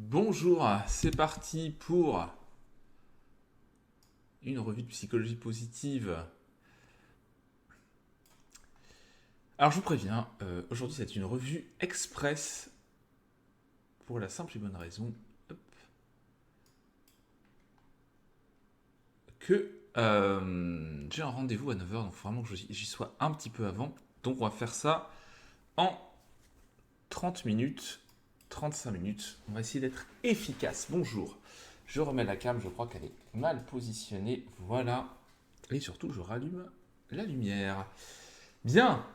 Bonjour, c'est parti pour une revue de psychologie positive. Alors je vous préviens, aujourd'hui c'est une revue express pour la simple et bonne raison hop, que j'ai un rendez-vous à 9h, donc il faut vraiment que j'y sois un petit peu avant. Donc on va faire ça en 30 minutes, 35 minutes. On va essayer d'être efficace. Bonjour, je remets la cam, je crois qu'elle est mal positionnée. Voilà. Et surtout, je rallume la lumière. Bien.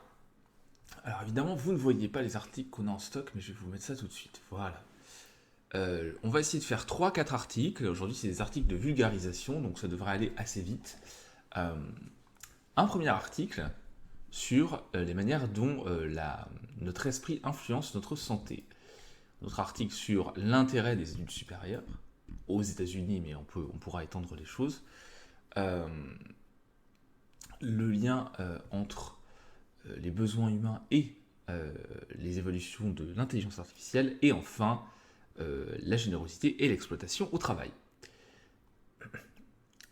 Alors évidemment, vous ne voyez pas les articles qu'on a en stock, mais je vais vous mettre ça tout de suite. Voilà. On va essayer de faire trois, quatre articles. Aujourd'hui, c'est des articles de vulgarisation, donc ça devrait aller assez vite. Euh, un premier article sur les manières dont notre esprit influence notre santé. Notre article sur l'intérêt des études supérieures aux États-Unis, mais on pourra étendre les choses. Euh, le lien entre les besoins humains et les évolutions de l'intelligence artificielle, et enfin la générosité et l'exploitation au travail.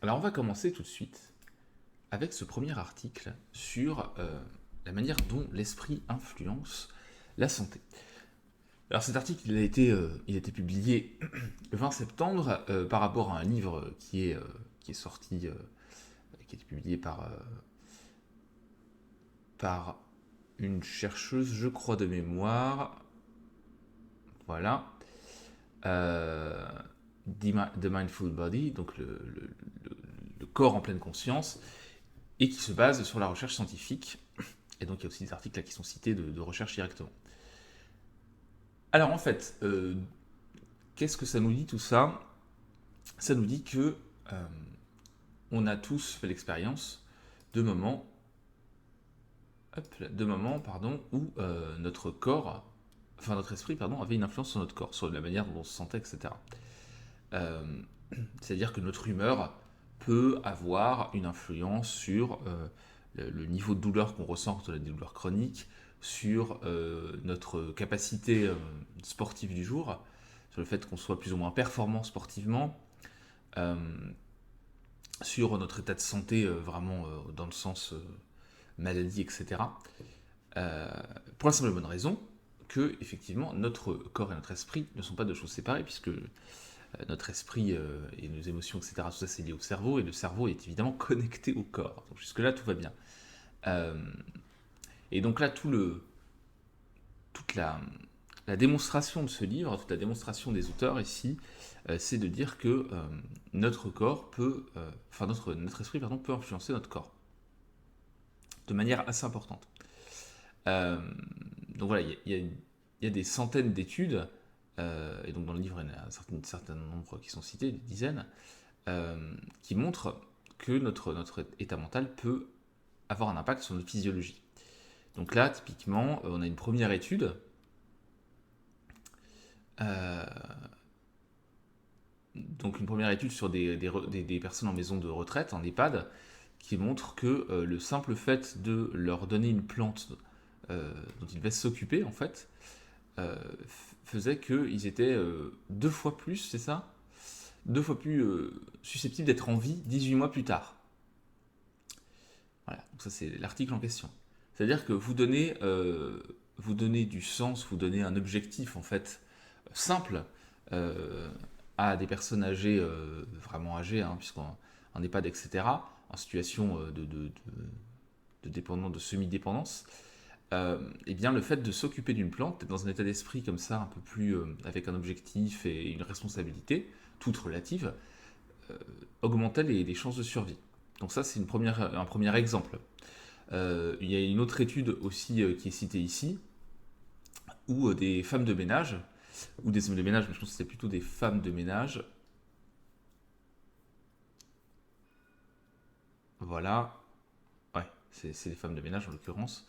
Alors on va commencer tout de suite avec ce premier article sur la manière dont l'esprit influence la santé. Alors cet article, il a été publié le 20 septembre par rapport à un livre qui est sorti, qui a été publié par une chercheuse, je crois, de mémoire. Voilà. Euh, The Mindful Body, donc le corps en pleine conscience, et qui se base sur la recherche scientifique. Et donc il y a aussi des articles là qui sont cités de recherche directement. Alors en fait, qu'est-ce que ça nous dit tout ça? Ça nous dit que on a tous fait l'expérience de moments, où notre corps, enfin notre esprit, avait une influence sur notre corps, sur la manière dont on se sentait, etc. Euh, C'est-à-dire que notre humeur peut avoir une influence sur le niveau de douleur qu'on ressent quand on a des douleurs chroniques, sur notre capacité sportive du jour, sur le fait qu'on soit plus ou moins performant sportivement, euh, sur notre état de santé vraiment dans le sens maladie, etc. Pour la simple et bonne raison que, effectivement, notre corps et notre esprit ne sont pas deux choses séparées, puisque notre esprit et nos émotions, etc., tout ça c'est lié au cerveau, et le cerveau est évidemment connecté au corps. Donc jusque-là, tout va bien. Euh, et donc là, toute la démonstration de ce livre, toute la démonstration des auteurs ici, c'est de dire que notre corps peut, notre esprit peut influencer notre corps de manière assez importante. Euh, donc voilà, il y a des centaines d'études, et donc dans le livre il y en a un certain nombre qui sont cités, des dizaines, qui montrent que notre état mental peut avoir un impact sur notre physiologie. Donc là, typiquement, on a une première étude euh, donc une première étude sur des personnes en maison de retraite, en EHPAD, qui montre que le simple fait de leur donner une plante dont ils devaient s'occuper, en fait, faisait qu'ils étaient deux fois plus, c'est ça? Deux fois plus susceptibles d'être en vie 18 mois plus tard. Voilà, donc ça c'est l'article en question. C'est-à-dire que vous donnez du sens, vous donnez un objectif en fait simple euh, à des personnes âgées, vraiment âgées, hein, puisqu'on en EHPAD, etc., en situation de dépendance, de semi-dépendance, et bien le fait de s'occuper d'une plante, d'être dans un état d'esprit comme ça, un peu plus avec un objectif et une responsabilité, toute relative, euh, augmentait les chances de survie. Donc ça, c'est un premier exemple. Il y a une autre étude aussi qui est citée ici, où des femmes de ménage, ou des hommes de ménage, mais je pense que c'est plutôt des femmes de ménage, voilà, ouais, c'est des femmes de ménage en l'occurrence.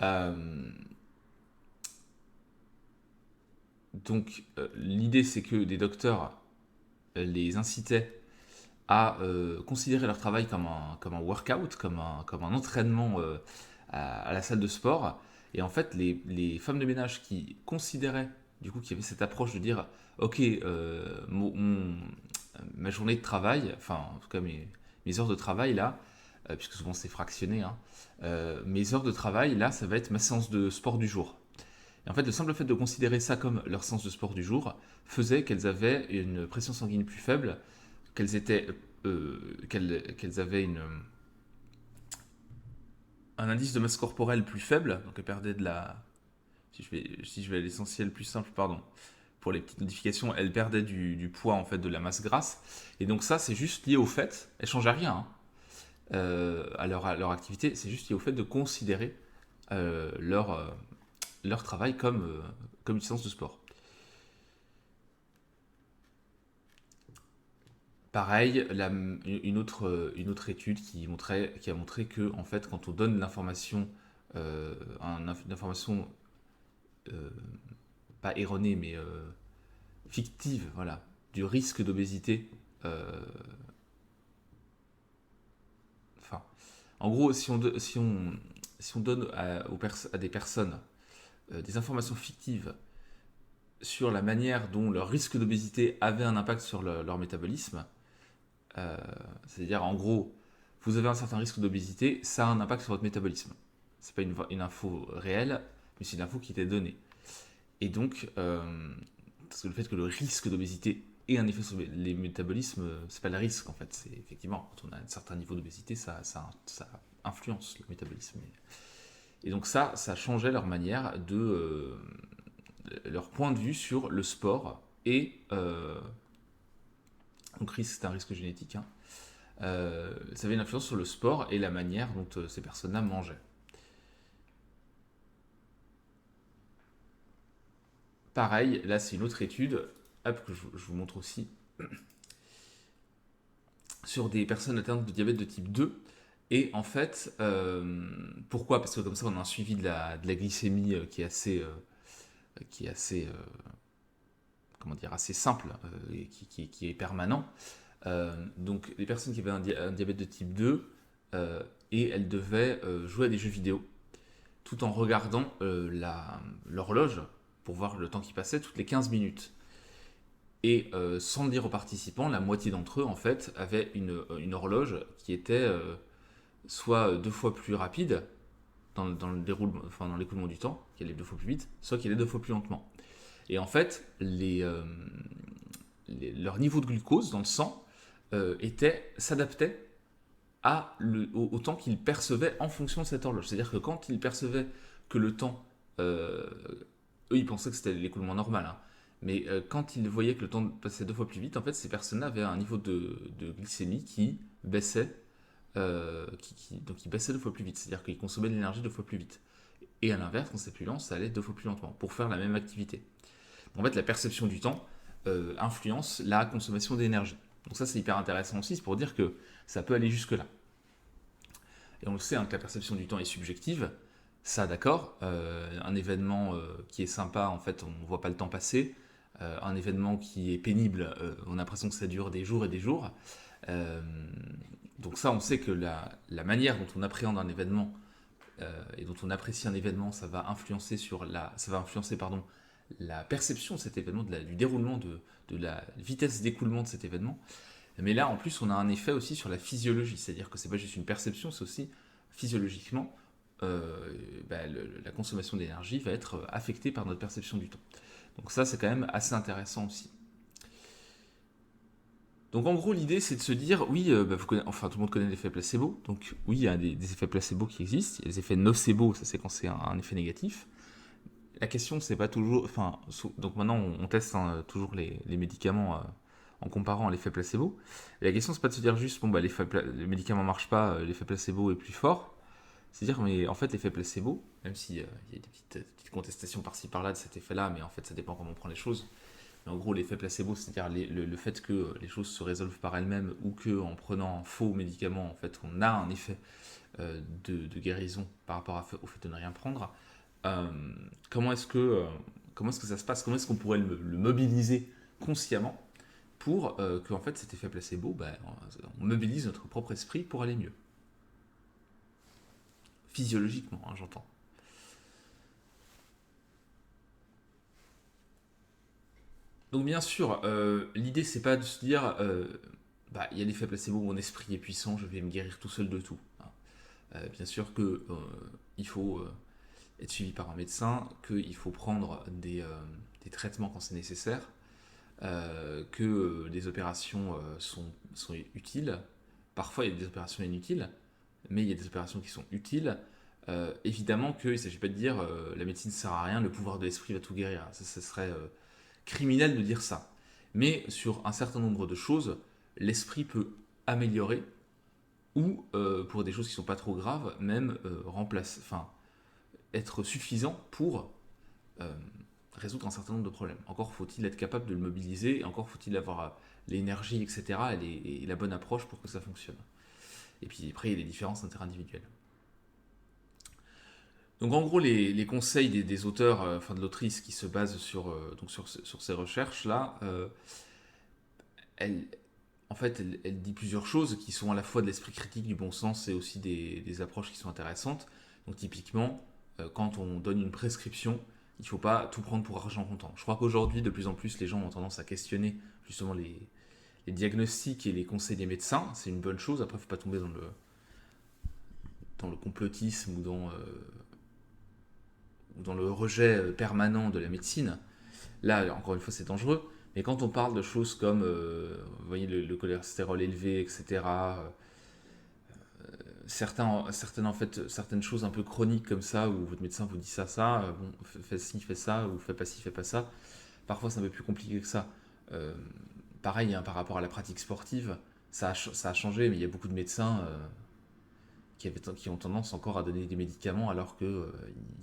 Euh, l'idée c'est que des docteurs les incitaient à considérer leur travail comme un workout, comme un entraînement à la salle de sport. Et en fait, les femmes de ménage qui considéraient du coup, qui avait cette approche de dire, ok, ma journée de travail, enfin, en tout cas mes heures de travail là, puisque souvent c'est fractionné, hein, mes heures de travail là, ça va être ma séance de sport du jour. Et en fait, le simple fait de considérer ça comme leur séance de sport du jour faisait qu'elles avaient une pression sanguine plus faible, qu'elles étaient, qu'elles avaient un indice de masse corporelle plus faible, donc elles perdaient de la. Si je vais à l'essentiel plus simple, pardon, pour les petites modifications, elles perdaient du poids en fait de la masse grasse. Et donc ça, c'est juste lié au fait, elles ne changent rien hein, à leur activité, c'est juste lié au fait de considérer leur travail comme une séance de sport. Pareil, une autre étude qui a montré que en fait, quand on donne l'information, une information euh, pas erronée, mais fictive, voilà, du risque d'obésité. Enfin, en gros, si on donne à des personnes des informations fictives sur la manière dont leur risque d'obésité avait un impact sur leur métabolisme, euh, c'est-à-dire en gros, vous avez un certain risque d'obésité, ça a un impact sur votre métabolisme. C'est pas une info réelle, mais c'est une info qui t'est donnée. Et donc, parce que le fait que le risque d'obésité ait un effet sur les métabolismes, c'est pas le risque en fait. C'est effectivement, quand on a un certain niveau d'obésité, ça influence le métabolisme. Et donc ça changeait leur manière leur point de vue sur le sport et donc c'est un risque génétique. Hein, ça avait une influence sur le sport et la manière dont ces personnes-là mangeaient. Pareil, là c'est une autre étude, hop, que je vous montre aussi, sur des personnes atteintes de diabète de type 2. Et en fait, pourquoi? Parce que comme ça, on a un suivi de la glycémie qui est assez, comment dire, assez simple et qui est permanent. Donc, les personnes qui avaient un diabète de type 2, et elles devaient jouer à des jeux vidéo tout en regardant l'horloge pour voir le temps qui passait toutes les 15 minutes. Et sans le dire aux participants, la moitié d'entre eux, en fait, avaient une horloge qui était soit deux fois plus rapide dans le déroulement, enfin, dans l'écoulement du temps, qui allait deux fois plus vite, soit qui allait deux fois plus lentement. Et en fait, leur niveau de glucose dans le sang s'adaptait au temps qu'ils percevaient en fonction de cette horloge. C'est-à-dire que quand ils percevaient que le temps, eux ils pensaient que c'était l'écoulement normal, hein, mais quand ils voyaient que le temps passait deux fois plus vite, en fait ces personnes-là avaient un niveau de glycémie qui baissait, donc il baissait deux fois plus vite, c'est-à-dire qu'ils consommaient de l'énergie deux fois plus vite. Et à l'inverse, quand c'est plus lent, ça allait deux fois plus lentement pour faire la même activité. En fait, la perception du temps influence la consommation d'énergie. Donc ça, c'est hyper intéressant aussi, c'est pour dire que ça peut aller jusque-là. Et on le sait, hein, que la perception du temps est subjective. Ça, d'accord. Un événement qui est sympa, en fait, on ne voit pas le temps passer. Un événement qui est pénible, on a l'impression que ça dure des jours et des jours. Euh, donc ça, on sait que la manière dont on appréhende un événement et dont on apprécie un événement, ça va influencer pardon, la perception de cet événement, du déroulement, de la vitesse d'écoulement de cet événement. Mais là, en plus, on a un effet aussi sur la physiologie, c'est-à-dire que c'est pas juste une perception, c'est aussi physiologiquement, la consommation d'énergie va être affectée par notre perception du temps. Donc ça, c'est quand même assez intéressant aussi. Donc en gros, l'idée, c'est de se dire, oui, enfin tout le monde connaît l'effet placebo, donc oui, il y a des effets placebo qui existent, il y a des effets nocebo, ça c'est quand c'est un effet négatif. La question, c'est pas toujours, enfin, donc maintenant on teste hein, toujours les médicaments en comparant à l'effet placebo. Et la question, c'est pas de se dire juste, bon, bah, le médicament marche pas, l'effet placebo est plus fort. C'est dire, mais en fait, l'effet placebo, même s'il y a des petites contestations par-ci par-là de cet effet-là, mais en fait, ça dépend comment on prend les choses. Mais en gros, l'effet placebo, c'est-à-dire le fait que les choses se résolvent par elles-mêmes ou qu'en prenant un faux médicament, en fait, on a un effet de guérison par rapport au fait de ne rien prendre. Euh, comment est-ce que ça se passe? Comment est-ce qu'on pourrait le mobiliser consciemment pour que en fait, cet effet placebo, on mobilise notre propre esprit pour aller mieux? Physiologiquement, hein, j'entends. Donc bien sûr, l'idée c'est pas de se dire, bah il y a l'effet placebo, mon esprit est puissant, je vais me guérir tout seul de tout, hein. Bien sûr que il faut être suivi par un médecin, qu'il faut prendre des traitements quand c'est nécessaire, que des opérations sont utiles. Parfois il y a des opérations inutiles, mais il y a des opérations qui sont utiles. Évidemment qu'il ne s'agit pas de dire la médecine ne sert à rien, le pouvoir de l'esprit va tout guérir. Ça serait criminel de dire ça. Mais sur un certain nombre de choses, l'esprit peut améliorer ou, pour des choses qui ne sont pas trop graves, même être suffisant pour euh, résoudre un certain nombre de problèmes. Encore faut-il être capable de le mobiliser, et encore faut-il avoir l'énergie, etc., et la bonne approche pour que ça fonctionne. Et puis après, il y a des différences interindividuelles. Donc en gros, les conseils des auteurs, enfin de l'autrice qui se base sur ces recherches-là, elle, en fait, elle dit plusieurs choses qui sont à la fois de l'esprit critique, du bon sens et aussi des approches qui sont intéressantes. Donc typiquement, quand on donne une prescription, il ne faut pas tout prendre pour argent comptant. Je crois qu'aujourd'hui, de plus en plus, les gens ont tendance à questionner justement les diagnostics et les conseils des médecins. C'est une bonne chose. Après, il ne faut pas tomber dans le complotisme ou dans le rejet permanent de la médecine. Là, encore une fois, c'est dangereux. Mais quand on parle de choses comme, vous voyez, le cholestérol élevé, etc., certaines choses un peu chroniques comme ça, où votre médecin vous dit ça, bon, fais ci, fais ça, ou fais pas ci, fais pas ça, parfois c'est un peu plus compliqué que ça. Euh, Pareil, hein, par rapport à la pratique sportive, ça a changé, mais il y a beaucoup de médecins qui ont tendance encore à donner des médicaments alors qu'il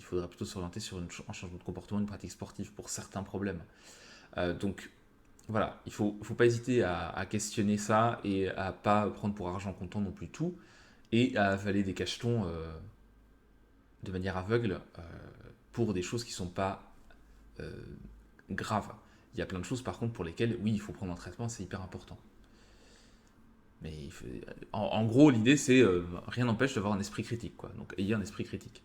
faudrait plutôt s'orienter sur un changement de comportement, une pratique sportive pour certains problèmes. Donc voilà, il faut pas hésiter à questionner ça et à pas prendre pour argent comptant non plus tout et à avaler des cachetons de manière aveugle pour des choses qui sont pas euh, graves. Il y a plein de choses par contre pour lesquelles oui il faut prendre un traitement, c'est hyper important. Mais en gros l'idée c'est rien n'empêche d'avoir un esprit critique quoi. Donc ayez un esprit critique.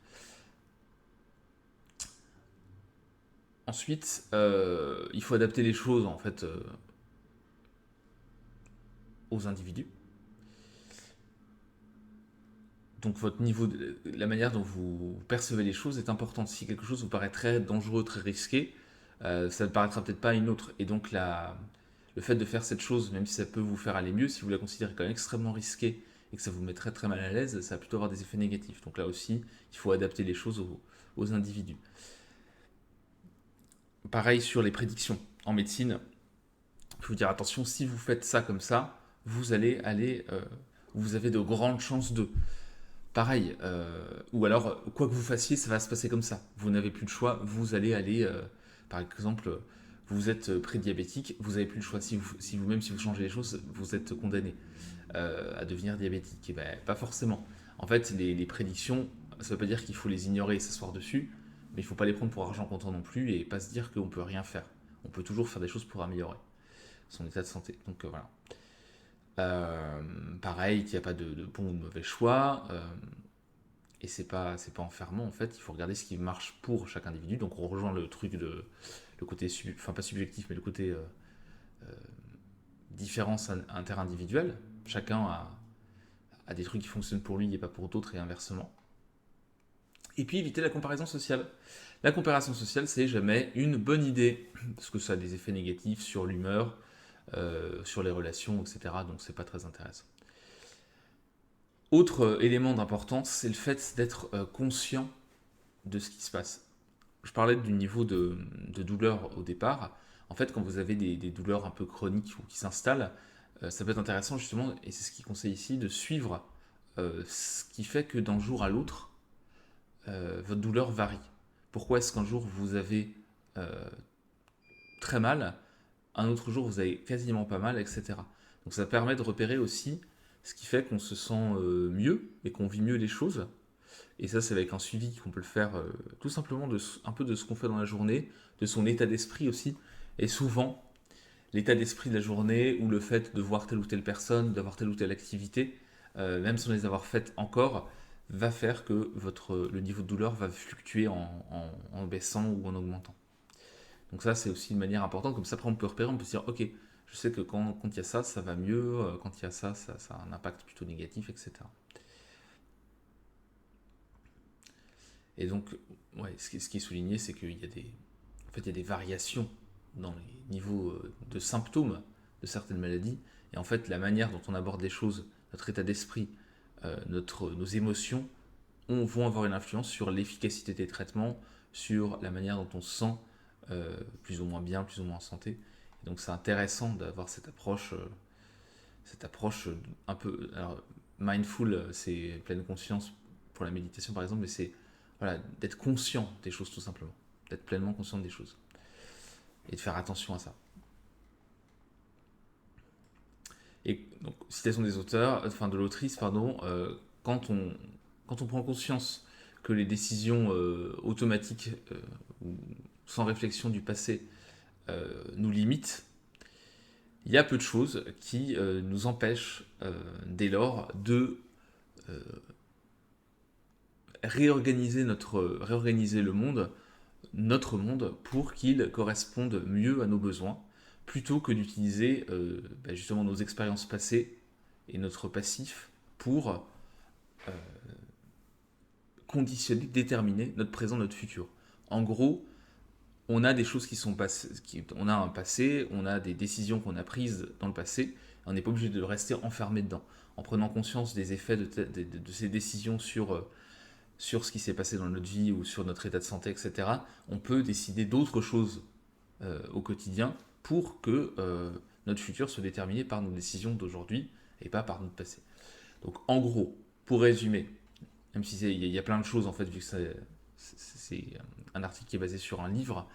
Ensuite, il faut adapter les choses en fait aux individus. Donc votre niveau, la manière dont vous percevez les choses est importante. Si quelque chose vous paraît très dangereux, très risqué, ça ne paraîtra peut-être pas à une autre. Et donc le fait de faire cette chose, même si ça peut vous faire aller mieux, si vous la considérez comme extrêmement risquée et que ça vous met très très mal à l'aise, ça va plutôt avoir des effets négatifs. Donc là aussi, il faut adapter les choses aux individus. Pareil sur les prédictions. En médecine, il faut vous dire attention, si vous faites ça comme ça, vous allez aller, vous avez de grandes chances de. Pareil, ou alors, quoi que vous fassiez, ça va se passer comme ça. Vous n'avez plus de choix, vous allez aller, par exemple, vous êtes prédiabétique, vous n'avez plus le choix. Même si vous changez les choses, vous êtes condamné à devenir diabétique. Et ben, pas forcément. En fait, les prédictions, ça ne veut pas dire qu'il faut les ignorer et s'asseoir dessus, mais il ne faut pas les prendre pour argent comptant non plus et pas se dire qu'on ne peut rien faire. On peut toujours faire des choses pour améliorer son état de santé. Donc voilà. Pareil, qu'il n'y a pas de bon ou de mauvais choix. Et c'est pas enfermant en fait, il faut regarder ce qui marche pour chaque individu. Donc on rejoint le truc de le côté enfin pas subjectif mais le côté différence interindividuelle. Chacun a des trucs qui fonctionnent pour lui et pas pour d'autres et inversement. Et puis éviter la comparaison sociale. La comparaison sociale c'est jamais une bonne idée parce que ça a des effets négatifs sur l'humeur, sur les relations, etc. Donc c'est pas très intéressant. Autre élément d'importance, c'est le fait d'être conscient de ce qui se passe. Je parlais du niveau de douleur au départ. En fait, quand vous avez des douleurs un peu chroniques ou qui s'installent, ça peut être intéressant justement, et c'est ce qu'il conseille ici, de suivre ce qui fait que d'un jour à l'autre, votre douleur varie. Pourquoi est-ce qu'un jour vous avez euh, très mal, un autre jour vous avez quasiment pas mal, etc. Donc ça permet de repérer aussi ce qui fait qu'on se sent mieux et qu'on vit mieux les choses. Et ça, c'est avec un suivi qu'on peut le faire tout simplement un peu de ce qu'on fait dans la journée, de son état d'esprit aussi. Et souvent, l'état d'esprit de la journée ou le fait de voir telle ou telle personne, d'avoir telle ou telle activité, même sans les avoir faites encore, va faire que le niveau de douleur va fluctuer en baissant ou en augmentant. Donc ça, c'est aussi une manière importante. Comme ça, après, on peut repérer, on peut se dire, ok, je sais que quand il y a ça, ça va mieux. Quand il y a ça, ça a un impact plutôt négatif, etc. Et donc, ouais, ce qui est souligné, c'est qu'il y a en fait, il y a des variations dans les niveaux de symptômes de certaines maladies. Et en fait, la manière dont on aborde les choses, notre état d'esprit, nos émotions, vont avoir une influence sur l'efficacité des traitements, sur la manière dont on se sent plus ou moins bien, plus ou moins en santé. Et donc c'est intéressant d'avoir cette approche un peu... Alors, mindful, c'est pleine conscience pour la méditation par exemple, mais c'est voilà, d'être conscient des choses tout simplement, d'être pleinement conscient des choses et de faire attention à ça. Et donc, citation des auteurs, enfin de l'autrice, pardon, quand on, quand on prend conscience que les décisions automatiques ou sans réflexion du passé nous limitent, il y a peu de choses qui nous empêchent dès lors de réorganiser le monde, notre monde, pour qu'il corresponde mieux à nos besoins, plutôt que d'utiliser justement nos expériences passées et notre passif pour conditionner, déterminer notre présent, notre futur. En gros, on a des choses qui sont passées, on a un passé, on a des décisions qu'on a prises dans le passé, on n'est pas obligé de rester enfermé dedans. En prenant conscience des effets de ces décisions sur ce qui s'est passé dans notre vie ou sur notre état de santé, etc., on peut décider d'autres choses au quotidien pour que notre futur soit déterminé par nos décisions d'aujourd'hui et pas par notre passé. Donc en gros, pour résumer, même si il y a plein de choses en fait, vu que c'est un article qui est basé sur un livre,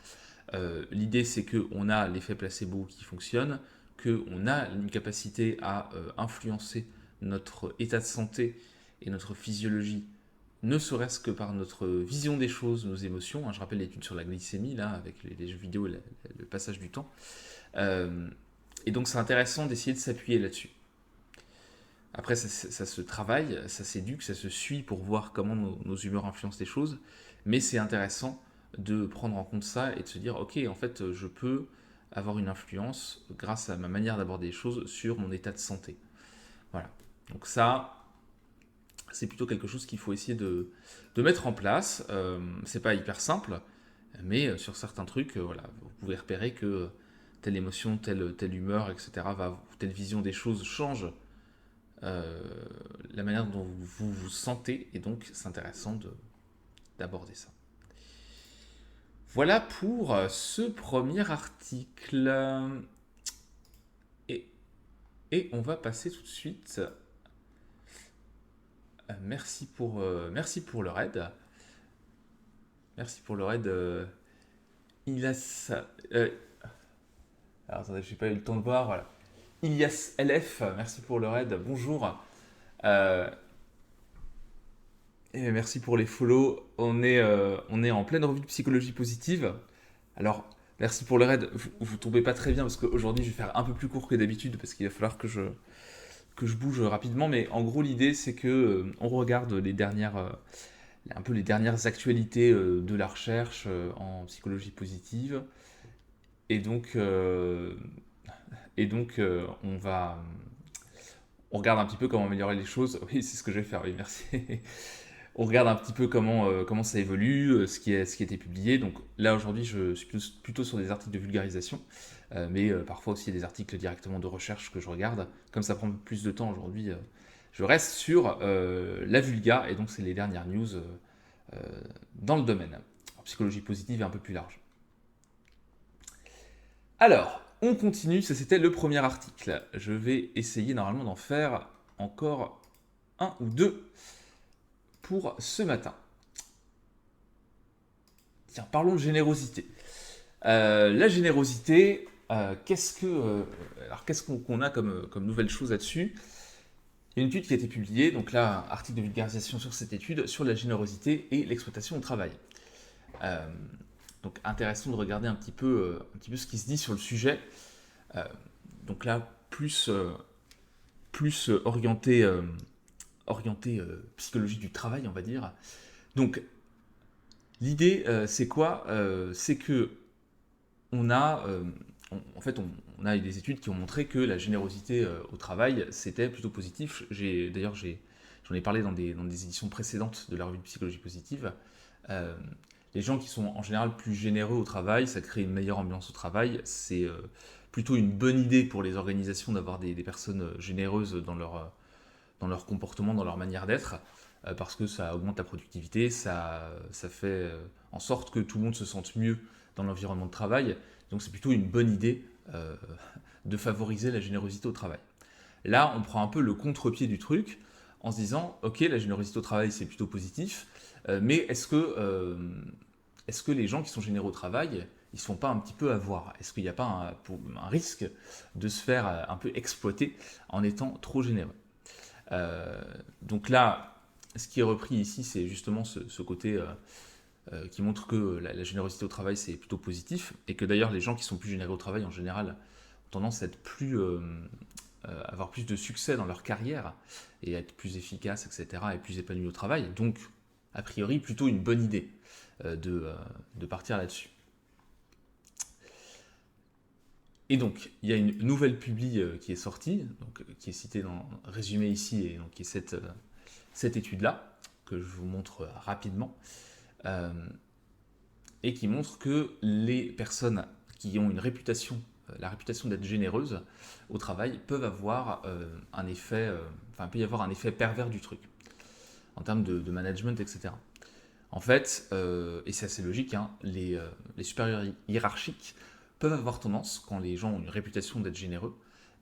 l'idée c'est qu'on a l'effet placebo qui fonctionne, qu'on a une capacité à influencer notre état de santé et notre physiologie, ne serait-ce que par notre vision des choses, nos émotions. Je rappelle l'étude sur la glycémie, là, avec les jeux vidéo et le passage du temps. Et donc c'est intéressant d'essayer de s'appuyer là-dessus. Après, ça se travaille, ça s'éduque, ça se suit pour voir comment nos humeurs influencent les choses. Mais c'est intéressant de prendre en compte ça et de se dire, ok, en fait, je peux avoir une influence grâce à ma manière d'aborder les choses sur mon état de santé. Voilà. Donc ça, c'est plutôt quelque chose qu'il faut essayer de mettre en place. C'est pas hyper simple, mais sur certains trucs, voilà, vous pouvez repérer que telle émotion, telle humeur, etc., telle vision des choses change la manière dont vous vous sentez, et donc c'est intéressant d'aborder ça. Voilà pour ce premier article. Et, et on va passer tout de suite. Merci pour le raid. Merci pour le raid. Ilias. Alors attendez, je n'ai pas eu le temps de voir. Voilà. Ilias LF, merci pour le raid. Bonjour. Et merci pour les follow. On est en pleine revue de psychologie positive. Alors, merci pour le raid. Vous tombez pas très bien parce qu'aujourd'hui, je vais faire un peu plus court que d'habitude parce qu'il va falloir que je bouge rapidement. Mais en gros, l'idée, c'est que on regarde un peu les dernières actualités de la recherche en psychologie positive. Et donc, on regarde un petit peu comment améliorer les choses. Oui, c'est ce que je vais faire. Oui, merci. On regarde un petit peu comment ça évolue, ce qui a été publié. Donc là, aujourd'hui, je suis plutôt sur des articles de vulgarisation, mais parfois aussi des articles directement de recherche que je regarde. Comme ça prend plus de temps aujourd'hui, je reste sur la vulga, et donc c'est les dernières news dans le domaine. En psychologie positive et un peu plus large. Alors, on continue, ça c'était le premier article. Je vais essayer normalement d'en faire encore un ou deux pour ce matin. Tiens, parlons de générosité. La générosité, qu'est-ce qu'on a comme nouvelle chose là-dessus? Il y a une étude qui a été publiée, donc là, un article de vulgarisation sur cette étude, sur la générosité et l'exploitation au travail. Donc intéressant de regarder un petit peu ce qui se dit sur le sujet. Donc là, plus orienté psychologie du travail, on va dire. Donc l'idée, c'est quoi? C'est que on a, en fait, on a eu des études qui ont montré que la générosité au travail, c'était plutôt positif. J'en ai parlé dans des éditions précédentes de la revue de psychologie positive. Euh, les gens qui sont en général plus généreux au travail, ça crée une meilleure ambiance au travail. C'est plutôt une bonne idée pour les organisations d'avoir des personnes généreuses dans leur comportement, dans leur manière d'être, parce que ça augmente la productivité, ça fait en sorte que tout le monde se sente mieux dans l'environnement de travail. Donc c'est plutôt une bonne idée de favoriser la générosité au travail. Là, on prend un peu le contre-pied du truc en se disant, ok, la générosité au travail, c'est plutôt positif, mais est-ce que les gens qui sont généreux au travail, ils ne se font pas un petit peu avoir? Est-ce qu'il n'y a pas un risque de se faire un peu exploiter en étant trop généreux? Donc là, ce qui est repris ici, c'est justement ce côté qui montre que la générosité au travail, c'est plutôt positif, et que d'ailleurs, les gens qui sont plus généreux au travail, en général, ont tendance à être avoir plus de succès dans leur carrière, et à être plus efficaces, etc., et plus épanouis au travail. Donc, a priori, plutôt une bonne idée de partir là-dessus. Et donc, il y a une nouvelle publi qui est sortie, donc, qui est citée dans résumé ici, et donc qui est cette étude-là, que je vous montre rapidement, euh, et qui montre que les personnes qui ont une réputation, la réputation d'être généreuses au travail, peuvent avoir un effet, enfin, peut y avoir un effet pervers du truc, en termes de management, etc. En fait, et c'est assez logique, hein, les supérieurs hiérarchiques peuvent avoir tendance, quand les gens ont une réputation d'être généreux,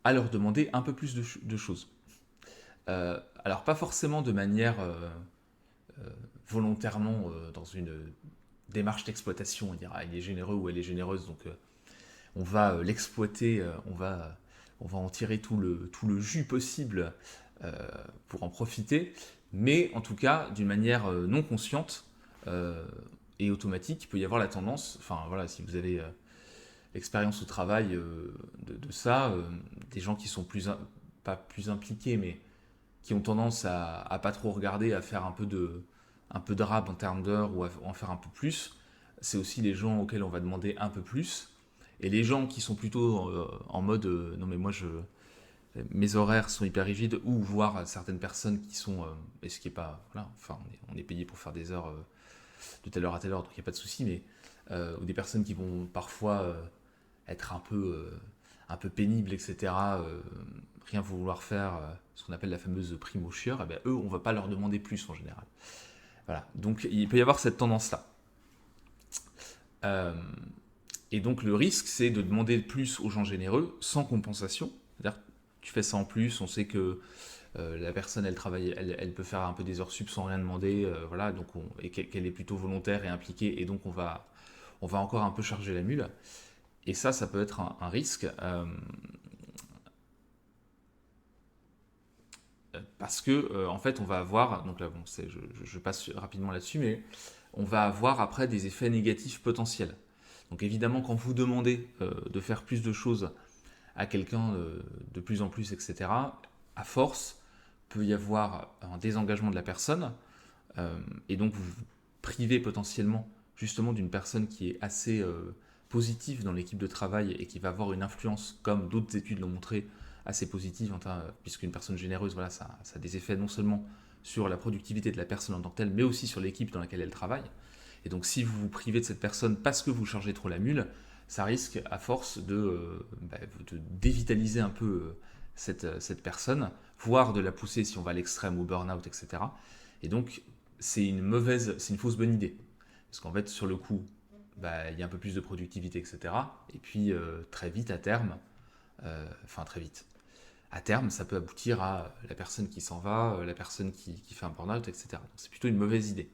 à leur demander un peu plus de choses. Alors pas forcément de manière volontairement dans une démarche d'exploitation, on dira il est généreux ou elle est généreuse, donc on va l'exploiter, on va en tirer tout le jus possible euh, pour en profiter, mais en tout cas d'une manière non consciente et automatique, il peut y avoir la tendance, enfin voilà, si vous avez l'expérience au travail de ça, des gens qui sont pas plus impliqués, mais qui ont tendance à pas trop regarder, à faire un peu de rab en termes d'heures ou à en faire un peu plus. C'est aussi les gens auxquels on va demander un peu plus. Et les gens qui sont plutôt en mode non mais moi mes horaires sont hyper rigides, ou voir certaines personnes qui sont, et ce qui est pas, voilà, enfin on est payé pour faire des heures de telle heure à telle heure, donc il n'y a pas de souci, mais ou des personnes qui vont parfois être un peu pénibles, etc., rien vouloir faire, ce qu'on appelle la fameuse prime aux chieurs, eh ben, eux, on ne va pas leur demander plus en général. Voilà, donc il peut y avoir cette tendance-là. Euh, et donc le risque, c'est de demander plus aux gens généreux sans compensation. C'est-à-dire, tu fais ça en plus, on sait que la personne, elle travaille, elle peut faire un peu des heures sup sans rien demander, voilà, donc et qu'elle est plutôt volontaire et impliquée, et donc on va encore un peu charger la mule. Et ça peut être un risque. Parce que en fait on va avoir, donc là bon, je passe rapidement là-dessus, mais on va avoir après des effets négatifs potentiels. Donc évidemment quand vous demandez de faire plus de choses à quelqu'un de plus en plus, etc., à force, peut y avoir un désengagement de la personne, et donc vous vous privez potentiellement justement d'une personne qui est assez positive dans l'équipe de travail et qui va avoir une influence, comme d'autres études l'ont montré, assez positive, puisqu'une personne généreuse, voilà, ça a des effets non seulement sur la productivité de la personne en tant que telle, mais aussi sur l'équipe dans laquelle elle travaille. Et donc si vous vous privez de cette personne parce que vous chargez trop la mule, ça risque à force de dévitaliser un peu cette personne, voire de la pousser si on va à l'extrême au burn-out, etc. Et donc c'est une fausse bonne idée. Parce qu'en fait, sur le coup, il y a un peu plus de productivité, etc. Et puis très vite, à terme, enfin très vite, à terme, ça peut aboutir à la personne qui s'en va, la personne qui fait un burn-out, etc. Donc c'est plutôt une mauvaise idée.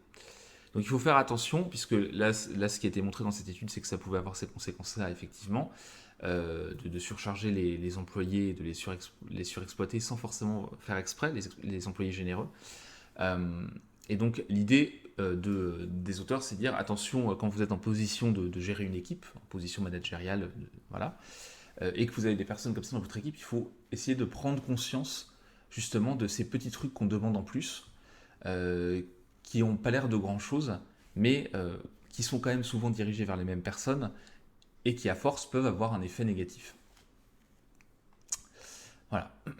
Donc il faut faire attention, puisque là, ce qui a été montré dans cette étude, c'est que ça pouvait avoir ces conséquences-là, effectivement, de surcharger les employés, de les surexploiter sans forcément faire exprès, les employés généreux. Et donc l'idée des auteurs, c'est de dire attention quand vous êtes en position de gérer une équipe, en position managériale, voilà, et que vous avez des personnes comme ça dans votre équipe, il faut essayer de prendre conscience justement de ces petits trucs qu'on demande en plus, euh, qui n'ont pas l'air de grand chose, mais qui sont quand même souvent dirigés vers les mêmes personnes et qui à force peuvent avoir un effet négatif. Voilà. Alors,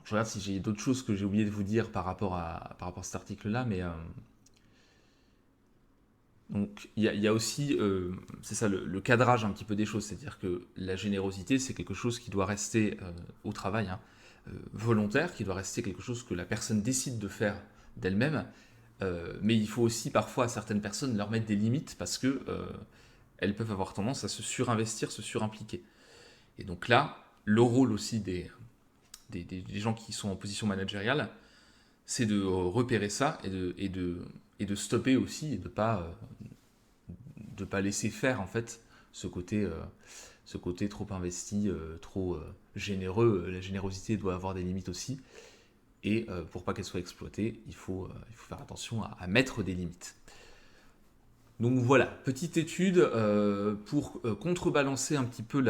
je regarde si j'ai d'autres choses que j'ai oublié de vous dire par rapport à cet article-là, mais donc il y a aussi, c'est ça, le cadrage un petit peu des choses, c'est-à-dire que la générosité, c'est quelque chose qui doit rester au travail, hein, volontaire, qui doit rester quelque chose que la personne décide de faire d'elle-même, mais il faut aussi parfois à certaines personnes leur mettre des limites parce que elles peuvent avoir tendance à se surinvestir, se surimpliquer. Et donc là, le rôle aussi des gens qui sont en position managériale, c'est de repérer ça et de stopper aussi et de pas laisser faire en fait ce côté trop investi, trop généreux. La générosité doit avoir des limites aussi. Et pour pas qu'elle soit exploitée, il faut faire attention à mettre des limites. Donc voilà, petite étude pour contrebalancer un petit peu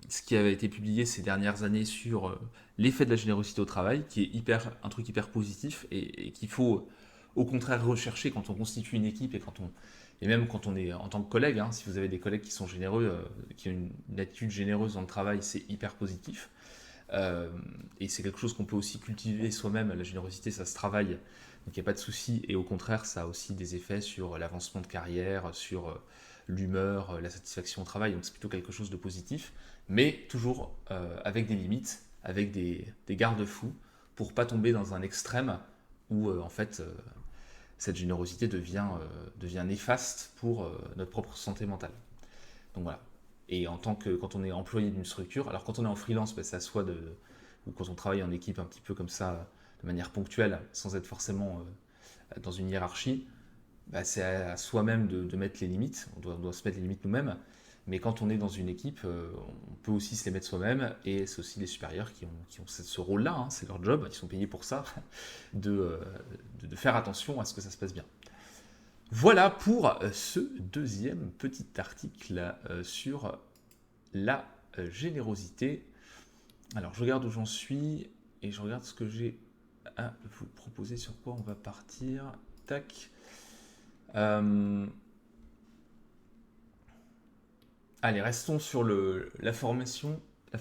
ce qui avait été publié ces dernières années sur l'effet de la générosité au travail, qui est un truc hyper positif et qu'il faut au contraire rechercher quand on constitue une équipe et même quand on est en tant que collègue. Hein, si vous avez des collègues qui sont généreux, qui ont une attitude généreuse dans le travail, c'est hyper positif. Et c'est quelque chose qu'on peut aussi cultiver soi-même. La générosité, ça se travaille, donc il n'y a pas de souci. Et au contraire, ça a aussi des effets sur l'avancement de carrière, sur l'humeur, la satisfaction au travail. Donc c'est plutôt quelque chose de positif, mais toujours avec des limites, avec des garde-fous, pour pas tomber dans un extrême où en fait cette générosité devient néfaste pour notre propre santé mentale. Donc voilà. Et quand on est employé d'une structure, alors quand on est en freelance, ben, c'est à soi ou quand on travaille en équipe un petit peu comme ça, de manière ponctuelle, sans être forcément dans une hiérarchie, ben, c'est à soi-même de mettre les limites. On doit se mettre les limites nous-mêmes. Mais quand on est dans une équipe, on peut aussi se les mettre soi-même. Et c'est aussi les supérieurs qui ont ce rôle-là, hein, c'est leur job, ils sont payés pour ça, de faire attention à ce que ça se passe bien. Voilà pour ce deuxième petit article sur la générosité. Alors, je regarde où j'en suis et je regarde ce que j'ai à vous proposer, sur quoi on va partir. Tac. Allez, restons sur la formation. La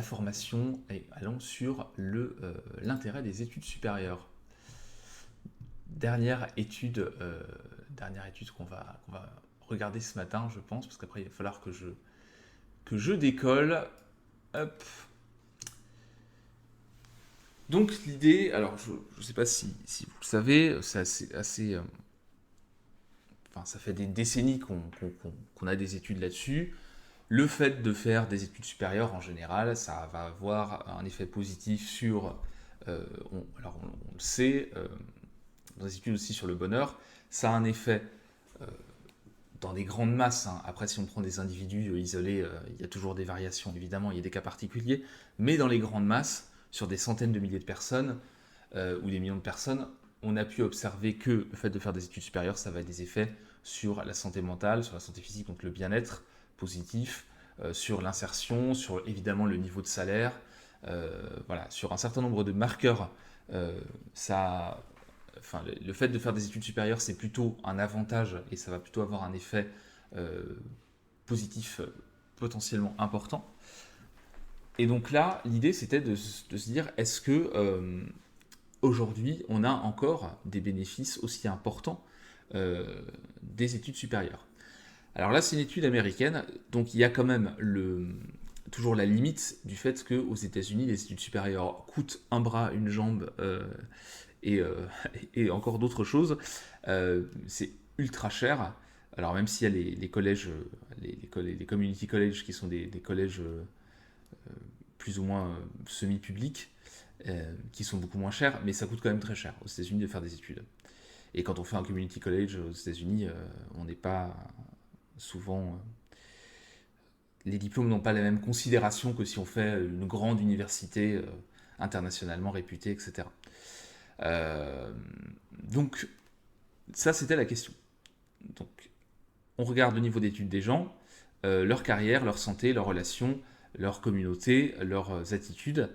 formation, et allons sur l'intérêt des études supérieures. Dernière étude qu'on va regarder ce matin, je pense, parce qu'après il va falloir que je décolle. Hop. Donc l'idée, alors je ne sais pas si vous le savez, c'est assez enfin, ça fait des décennies qu'on a des études là-dessus. Le fait de faire des études supérieures en général, ça va avoir un effet positif sur, on le sait, dans des études aussi sur le bonheur, ça a un effet dans des grandes masses. Hein. Après, si on prend des individus isolés, il y a toujours des variations, évidemment, il y a des cas particuliers, mais dans les grandes masses, sur des centaines de milliers de personnes ou des millions de personnes, on a pu observer que le fait de faire des études supérieures, ça va avoir des effets sur la santé mentale, sur la santé physique, donc le bien-être positif, sur l'insertion, sur évidemment le niveau de salaire, voilà, sur un certain nombre de marqueurs. Le fait de faire des études supérieures, c'est plutôt un avantage et ça va plutôt avoir un effet positif potentiellement important. Et donc là, l'idée, c'était de se dire, est-ce que aujourd'hui, on a encore des bénéfices aussi importants des études supérieures? Alors là, c'est une étude américaine, donc il y a quand même toujours la limite du fait qu'aux États-Unis, les études supérieures coûtent un bras, une jambe et encore d'autres choses. C'est ultra cher. Alors même s'il y a les collèges, les community colleges qui sont des collèges plus ou moins semi-publics, qui sont beaucoup moins chers, mais ça coûte quand même très cher aux États-Unis de faire des études. Et quand on fait un community college aux États-Unis, on n'est pas souvent. Les diplômes n'ont pas la même considération que si on fait une grande université internationalement réputée, etc. Donc, ça, c'était la question. Donc, on regarde le niveau d'études des gens, leur carrière, leur santé, leurs relations, leur communauté, leurs attitudes.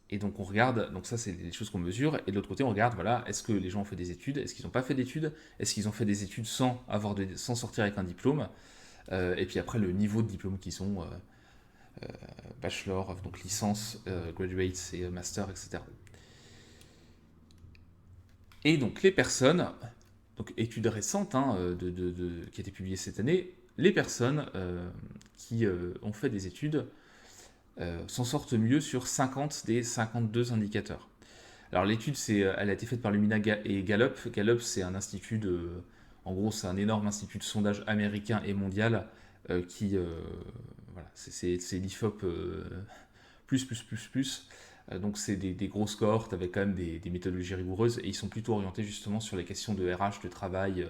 Et donc on regarde, donc ça c'est les choses qu'on mesure, et de l'autre côté on regarde, voilà, est-ce que les gens ont fait des études, est-ce qu'ils n'ont pas fait d'études, est-ce qu'ils ont fait des études sans sortir avec un diplôme, et puis après le niveau de diplôme qu'ils ont, bachelor, donc licence, graduate et master, etc. Et donc les personnes, donc études récentes hein, qui a été publiée cette année, les personnes qui ont fait des études s'en sortent mieux sur 50 des 52 indicateurs. Alors l'étude, elle a été faite par Lumina et Gallup. Gallup, c'est un institut en gros, c'est un énorme institut de sondage américain et mondial qui, voilà, c'est l'IFOP plus. Donc c'est des grosses cohortes avec quand même des méthodologies rigoureuses et ils sont plutôt orientés justement sur les questions de RH, de travail,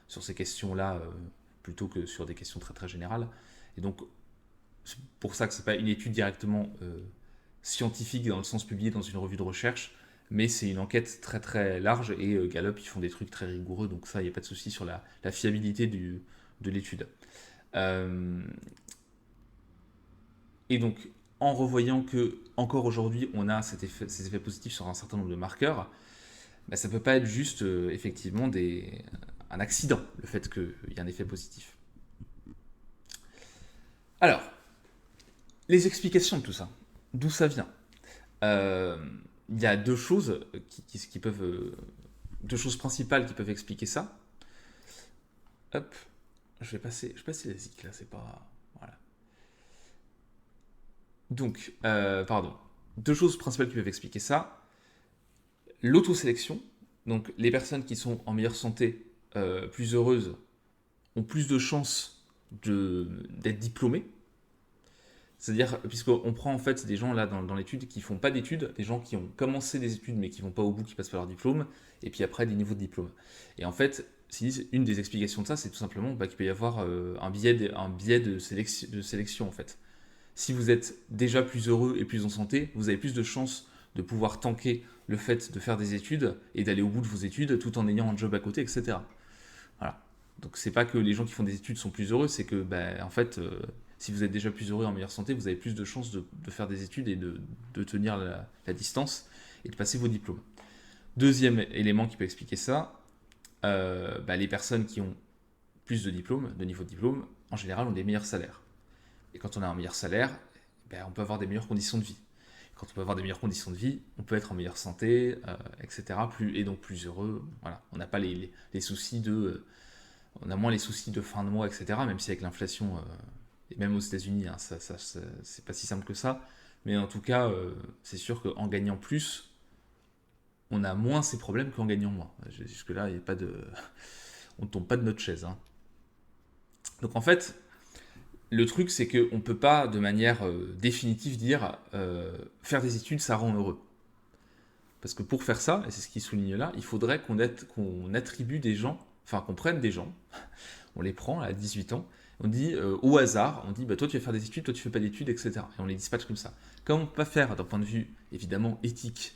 sur ces questions-là, plutôt que sur des questions très très générales. Et donc c'est pour ça que c'est pas une étude directement scientifique dans le sens publié dans une revue de recherche, mais c'est une enquête très très large et Gallup ils font des trucs très rigoureux, donc ça il n'y a pas de souci sur la fiabilité de l'étude. Euh, et donc en revoyant que encore aujourd'hui on a ces effets positifs sur un certain nombre de marqueurs, bah, ça ne peut pas être juste effectivement un accident, le fait qu'il y ait un effet positif. Alors, les explications de tout ça, d'où ça vient. Euh, Il y a deux choses qui peuvent, deux choses principales qui peuvent expliquer ça. Hop, je vais passer la zik là, c'est pas, voilà. Donc, pardon, deux choses principales qui peuvent expliquer ça. L'autosélection, donc les personnes qui sont en meilleure santé, plus heureuses, ont plus de chances d'être diplômées. C'est-à-dire, puisqu'on prend en fait des gens là dans l'étude qui font pas d'études, des gens qui ont commencé des études mais qui vont pas au bout, qui passent pas leur diplôme, et puis après des niveaux de diplôme. Et en fait, une des explications de ça, c'est tout simplement qu'il peut y avoir un biais de sélection en fait. Si vous êtes déjà plus heureux et plus en santé, vous avez plus de chances de pouvoir tanker le fait de faire des études et d'aller au bout de vos études tout en ayant un job à côté, etc. Voilà. Donc c'est pas que les gens qui font des études sont plus heureux, c'est que en fait, si vous êtes déjà plus heureux en meilleure santé, vous avez plus de chances de faire des études et de tenir la distance et de passer vos diplômes. Deuxième élément qui peut expliquer ça, les personnes qui ont plus de diplômes, de niveau de diplôme, en général ont des meilleurs salaires. Et quand on a un meilleur salaire, on peut avoir des meilleures conditions de vie. Quand on peut avoir des meilleures conditions de vie, on peut être en meilleure santé, etc. Et donc plus heureux. Voilà. On n'a pas les soucis on a moins les soucis de fin de mois, etc. Même si avec l'inflation, et même aux États-Unis, hein, c'est pas si simple que ça. Mais en tout cas, c'est sûr qu'en gagnant plus, on a moins ces problèmes qu'en gagnant moins. Jusque-là, il y a pas de... on ne tombe pas de notre chaise. Hein. Donc en fait, le truc, c'est qu'on ne peut pas de manière définitive dire faire des études, ça rend heureux. Parce que pour faire ça, et c'est ce qu'il souligne là, il faudrait qu'on attribue des gens, enfin qu'on prenne des gens, on les prend à 18 ans, on dit au hasard, on dit toi tu vas faire des études, toi tu fais pas d'études, etc. Et on les dispatche comme ça. Comme on ne peut pas faire d'un point de vue évidemment éthique,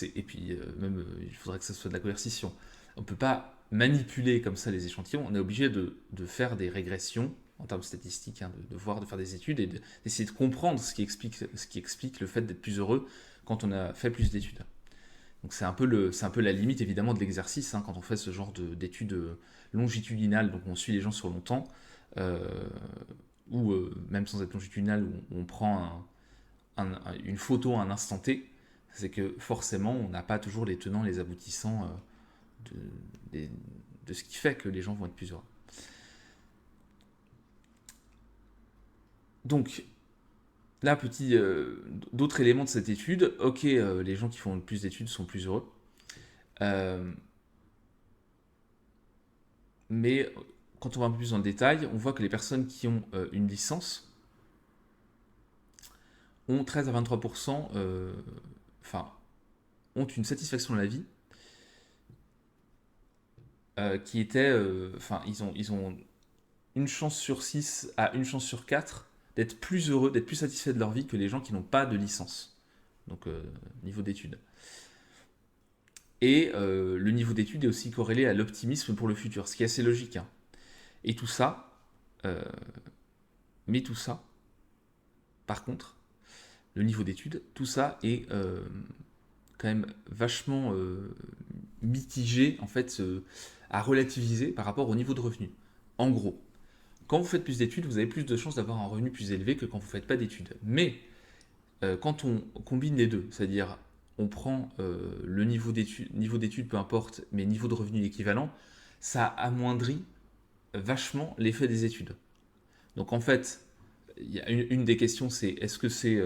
et puis même il faudrait que ça soit de la coercition, on ne peut pas manipuler comme ça les échantillons, on est obligé de faire des régressions en termes statistiques, hein, de faire des études et d'essayer de comprendre ce qui explique le fait d'être plus heureux quand on a fait plus d'études. Donc c'est un peu la limite évidemment de l'exercice hein, quand on fait ce genre d'études longitudinales, donc on suit les gens sur longtemps, euh, ou même sans être longitudinal, où on prend une photo à un instant T, c'est que forcément on n'a pas toujours les tenants, les aboutissants de ce qui fait que les gens vont être plus heureux. Donc là, d'autres éléments de cette étude, ok, les gens qui font le plus d'études sont plus heureux. Euh, mais quand on va un peu plus dans le détail, on voit que les personnes qui ont une licence ont 13 à 23%, ont une satisfaction de la vie qui était, ils ont une chance sur 6 à une chance sur 4 d'être plus heureux, d'être plus satisfaits de leur vie que les gens qui n'ont pas de licence. Donc, niveau d'études. Et le niveau d'études est aussi corrélé à l'optimisme pour le futur, ce qui est assez logique. Hein. Et tout ça, mais tout ça, par contre, le niveau d'études, tout ça est quand même vachement mitigé, en fait, à relativiser par rapport au niveau de revenu. En gros, quand vous faites plus d'études, vous avez plus de chances d'avoir un revenu plus élevé que quand vous ne faites pas d'études. Mais quand on combine les deux, c'est-à-dire on prend le niveau d'études, peu importe, mais niveau de revenu équivalent, ça amoindrit vachement l'effet des études. Donc en fait, il y a une des questions, c'est est-ce que c'est...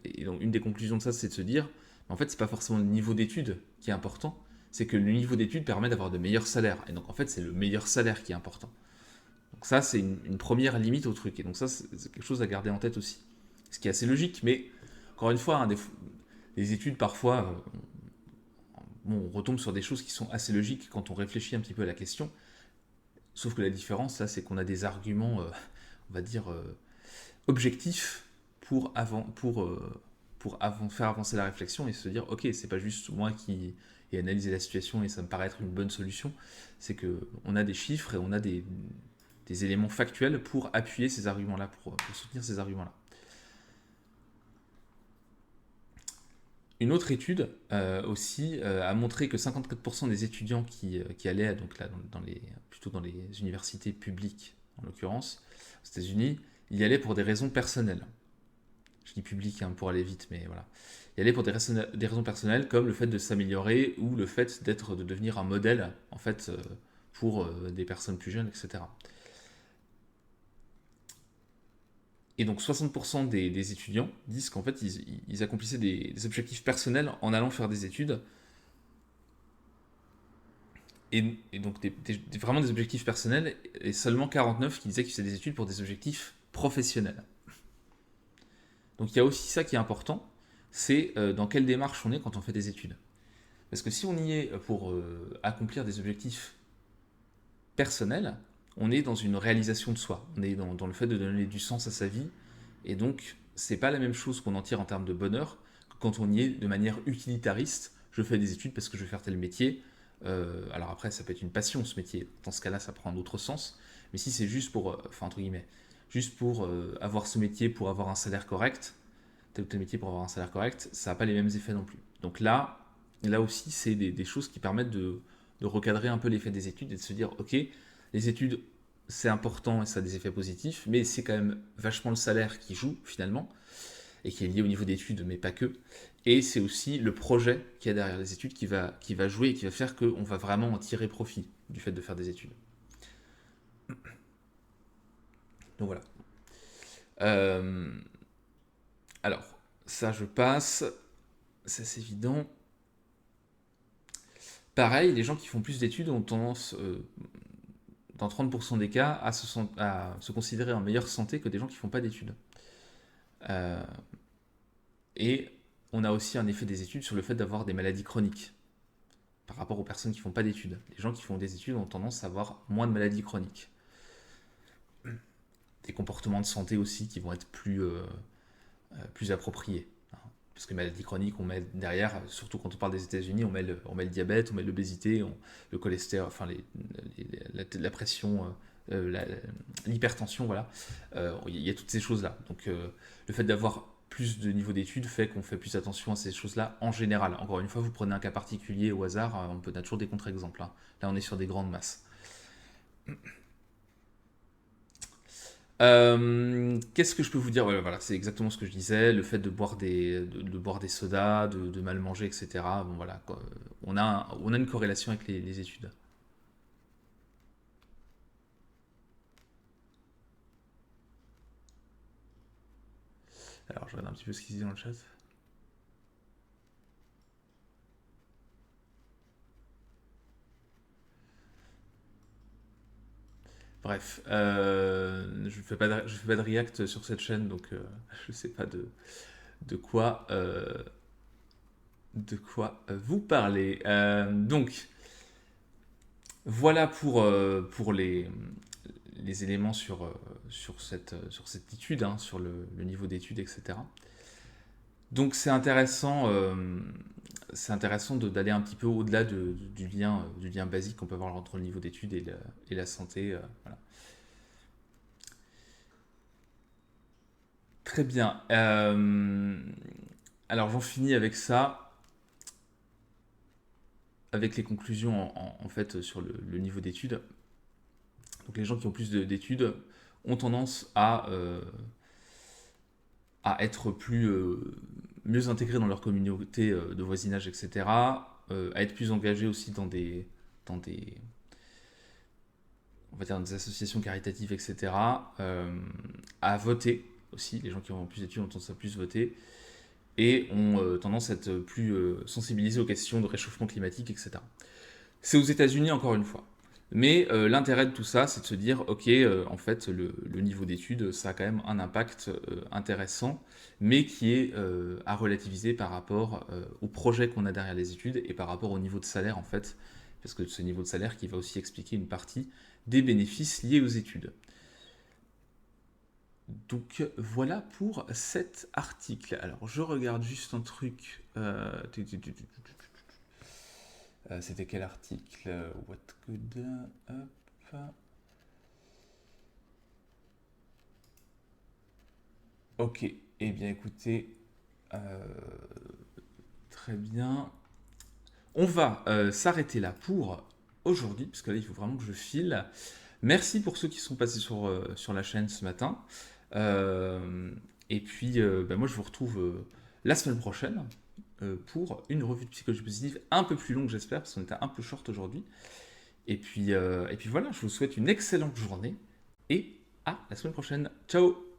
et donc une des conclusions de ça, c'est de se dire, en fait, c'est pas forcément le niveau d'études qui est important, c'est que le niveau d'études permet d'avoir de meilleurs salaires. Et donc en fait, c'est le meilleur salaire qui est important. Donc ça, c'est une première limite au truc. Et donc ça, c'est quelque chose à garder en tête aussi. Ce qui est assez logique, mais encore une fois, hein, les études, parfois, bon, on retombe sur des choses qui sont assez logiques quand on réfléchit un petit peu à la question. Sauf que la différence, là, c'est qu'on a des arguments, on va dire, objectifs pour faire avancer la réflexion et se dire, ok, c'est pas juste moi qui ai analysé la situation et ça me paraît être une bonne solution, c'est qu'on a des chiffres et on a des éléments factuels pour appuyer ces arguments-là, pour soutenir ces arguments-là. Une autre étude aussi a montré que 54% des étudiants qui allaient donc là, plutôt dans les universités publiques, en l'occurrence, aux États-Unis, y allaient pour des raisons personnelles. Je dis public hein, pour aller vite, mais voilà. Y allaient pour des raisons personnelles comme le fait de s'améliorer ou le fait de devenir un modèle en fait pour des personnes plus jeunes, etc. Et donc 60% des étudiants disent qu'en fait ils accomplissaient des objectifs personnels en allant faire des études. Et donc vraiment des objectifs personnels, et seulement 49 qui disaient qu'ils faisaient des études pour des objectifs professionnels. Donc il y a aussi ça qui est important, c'est dans quelle démarche on est quand on fait des études. Parce que si on y est pour accomplir des objectifs personnels, on est dans une réalisation de soi, on est dans le fait de donner du sens à sa vie, et donc c'est pas la même chose qu'on en tire en termes de bonheur que quand on y est de manière utilitariste, je fais des études parce que je vais faire tel métier. Alors après, ça peut être une passion ce métier. Dans ce cas-là, ça prend un autre sens. Mais si c'est juste pour, enfin entre guillemets, juste pour avoir ce métier pour avoir un salaire correct, tel ou tel métier pour avoir un salaire correct, ça n'a pas les mêmes effets non plus. Donc là aussi, c'est des choses qui permettent de recadrer un peu l'effet des études et de se dire, ok, les études, c'est important et ça a des effets positifs, mais c'est quand même vachement le salaire qui joue finalement et qui est lié au niveau d'études, mais pas que. Et c'est aussi le projet qu'il y a derrière les études qui va jouer et qui va faire qu'on va vraiment en tirer profit du fait de faire des études. Donc voilà. Euh, alors, ça je passe, ça c'est évident. Pareil, les gens qui font plus d'études ont tendance, dans 30% des cas, à se considérer en meilleure santé que des gens qui ne font pas d'études. Euh, et on a aussi un effet des études sur le fait d'avoir des maladies chroniques par rapport aux personnes qui ne font pas d'études. Les gens qui font des études ont tendance à avoir moins de maladies chroniques. Des comportements de santé aussi qui vont être plus appropriés. Parce que maladie chronique, on met derrière, surtout quand on parle des États-Unis, on met le diabète, on met l'obésité, le cholestérol, enfin la pression, l'hypertension, voilà. Il y a toutes ces choses-là. Donc le fait d'avoir plus de niveau d'études fait qu'on fait plus attention à ces choses-là en général. Encore une fois, vous prenez un cas particulier au hasard, on a toujours des contre-exemples. Hein. Là, on est sur des grandes masses. Qu'est-ce que je peux vous dire? Voilà, c'est exactement ce que je disais, le fait de boire des sodas, de mal manger, etc. Bon voilà, quoi. On a une corrélation avec les études. Alors je regarde un petit peu ce qu'ils disent dans le chat. Bref, je fais pas de react sur cette chaîne, donc je sais pas de quoi, vous parler. Donc, voilà pour les éléments sur cette étude, hein, sur le niveau d'études, etc. Donc c'est intéressant d'aller un petit peu au-delà du lien basique qu'on peut avoir entre le niveau d'études et la santé. Voilà. Très bien. Alors j'en finis avec ça, avec les conclusions en fait sur le niveau d'études. Donc les gens qui ont plus d'études ont tendance à être mieux intégrés dans leur communauté de voisinage, etc. À être plus engagés aussi dans des, on va dire, des associations caritatives, etc. À voter aussi. Les gens qui ont plus d'études ont tendance à plus voter et ont tendance à être plus sensibilisés aux questions de réchauffement climatique, etc. C'est aux États-Unis encore une fois. Mais l'intérêt de tout ça, c'est de se dire, ok, en fait, le niveau d'études, ça a quand même un impact intéressant, mais qui est à relativiser par rapport au projet qu'on a derrière les études et par rapport au niveau de salaire, en fait, parce que ce niveau de salaire qui va aussi expliquer une partie des bénéfices liés aux études. Donc voilà pour cet article. Alors je regarde juste un truc. C'était quel article? What good? Hop. Ok. Eh bien écoutez, euh, très bien. On va s'arrêter là pour aujourd'hui, parce que là il faut vraiment que je file. Merci pour ceux qui sont passés sur la chaîne ce matin. Et puis bah, moi je vous retrouve la semaine prochaine pour une revue de psychologie positive un peu plus longue j'espère, parce qu'on était un peu short aujourd'hui. Et puis voilà, je vous souhaite une excellente journée et à la semaine prochaine. Ciao!